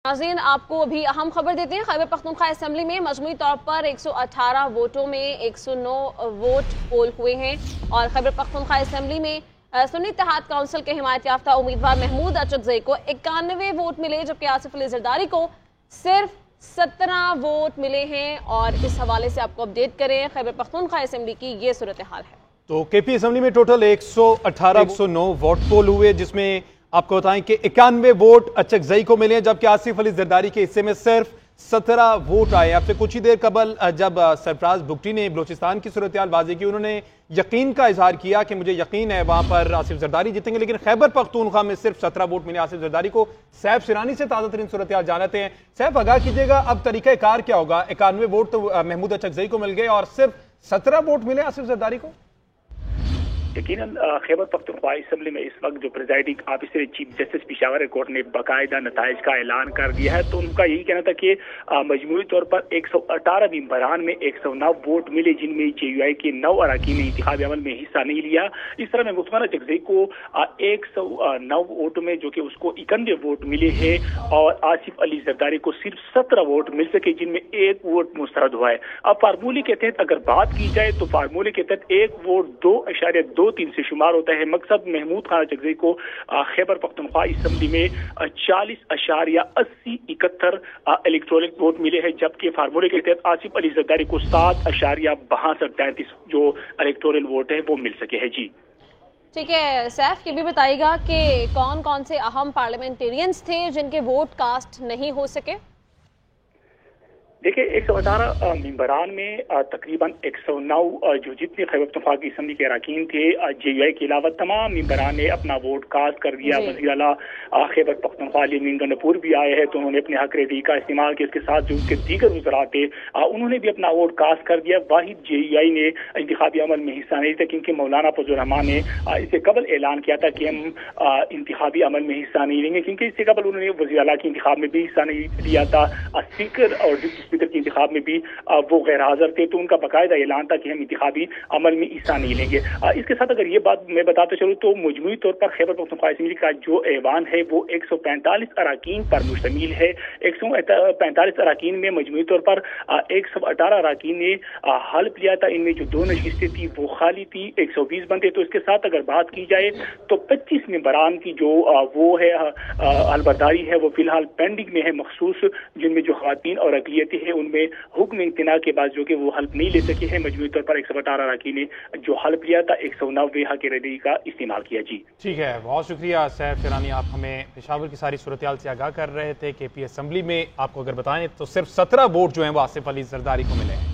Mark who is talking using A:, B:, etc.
A: नाज़रीन, आपको अभी अहम खबर देते हैं। खैबर पख्तूनख्वा असेंबली में मजमूई तौर पर 118 वोटों में 109 वोट पोल हुए हैं और खैबर पख्तूनख्वा असेंबली में सुन्नी इत्तेहाद काउंसिल के हिमायत याफ्ता उम्मीदवार महमूद अचकज़ई को 91 वोट मिले, जबकि आसिफ अली ज़रदारी को सिर्फ 17 वोट मिले हैं। और इस हवाले से आपको अपडेट करें खैबर पख्तूनख्वा असेंबली की ये सूरत हाल है।
B: तो केपी असेंबली में टोटल 118-109 वोट पोल हुए, जिसमें आपको बताएं कि 91 वोट अचकज़ई को मिले, जबकि आसिफ अली ज़रदारी के हिस्से में सिर्फ 17 वोट आए। आपसे कुछ ही देर कबल जब सरफराज बुगटी ने बलोचिस्तान की सूरत-ए-हाल वाज़ेह की, उन्होंने यकीन का इजहार किया कि मुझे यकीन है वहां पर आसिफ ज़रदारी जीतेंगे, लेकिन खैबर पख्तूनख्वा में सिर्फ 17 वोट मिले आसिफ ज़रदारी को। सैफ सिरानी से ताज़ा तरीन सूरत-ए-हाल जानते हैं। सैफ, आगाह कीजिएगा, अब तरीका कार क्या होगा? 91 वोट तो महमूद अचकज़ई को मिल गए और सिर्फ 17 वोट मिले आसिफ ज़रदारी को।
C: यकीनन खैबर पख्तूनख्वा असेंबली में इस वक्त जो presiding officer chief justice Peshawar court ने बाकायदा नताइज का ऐलान कर दिया है, तो उनका यही कहना था कि मजमूई तौर पर 118 मेंबरान में 109 वोट मिले, जिनमें JUI के 9 अरकान ने इंतखाबी अमल में हिस्सा नहीं लिया। इस तरह में मुस्तफा अचकज़ई को 109 वोट में जो कि उसको 91 वोट मिले हैं और आसिफ अली ज़रदारी को सिर्फ 17 वोट मिल सके, जिनमें 1 वोट मुस्तरद हुआ है। अब फार्मूले के तहत अगर बात की जाए तो फार्मूले के तहत 1 वोट 2.23 से शुमार होता है। मकसद महमूद खान अचकज़ई को खैबर पख्तूनख्वा असेंबली में 40.8071 इलेक्टोरल वोट मिले हैं, जबकि फार्मूले के तहत आसिफ अली ज़रदारी को 7.6233 जो इलेक्टोरल वोट है वो मिल सके हैं। जी
A: ठीक है सैफ, ये भी बताइएगा कि कौन कौन से अहम पार्लियामेंटेरियंस थे जिनके वोट कास्ट नहीं हो सके?
C: देखिए, 118 मेंबरान में तकरीबन 109 जो जितने खैबर पख्तूनख्वा की असेंबली के अरकान थे JUI के अलावा तमाम मेंबरान ने अपना वोट कास्ट कर दिया। वज़ीर आला खैबर पख्तूनख्वा अली गंडपुर भी आए हैं, तो उन्होंने अपने हक रेदी का इस्तेमाल किया। इसके साथ जो उसके दीगर वज़रा थे उन्होंने भी अपना वोट कास्ट कर दिया। वाहिद JUI ने इंतखाबी अमल में हिस्सा नहीं था, क्योंकि मौलाना फजल रहमान ने इससे कबल ऐलान किया था कि हम इंतखाबी अमल में हिस्सा नहीं लेंगे, क्योंकि इससे कबल उन्होंने वज़ीर आला के इंतखाब में भी हिस्सा नहीं लिया था। स्पीकर और स्पीकर के इंतखाब में भी वो गैर हाजिर थे, तो उनका बाकायदा ऐलान था कि हम इंतखाबी अमल में हिस्सा नहीं लेंगे। इसके साथ अगर ये बात मैं बताते चलूँ तो मजमूई तौर पर खैबर पख्तूनख्वा असेंबली का जो ऐवान है वो 145 अरकान पर मुश्तमिल है। 145 अरकान में मजमूई तौर पर 118 अरकान ने हल्फ लिया था। इनमें जो 2 नशिस्तें थी वो खाली थी, 120 बनते। तो इसके साथ अगर बात की जाए तो 25 मेंबरान की जो वो है अलबर्दारी है वो फिलहाल पेंडिंग में है मखसूस, जिनमें जो खवातीन और अक़लियतें हैं उनमें हुक्म इम्तिना के बाद जो कि वो हल्फ नहीं ले सके हैं। मजमूई तौर पर 118 अरकान ने जो हल्फ लिया था 109 हक रेदी का इस्तेमाल किया। जी
B: ठीक है, बहुत शुक्रिया सैफ सिरानी, आप हमें पेशावर की सारी सूरत-ए-हाल से आगाह कर रहे थे। केपी असेंबली में आपको अगर बताएं तो सिर्फ 17 वोट जो हैं वो आसिफ अली ज़रदारी को मिले हैं।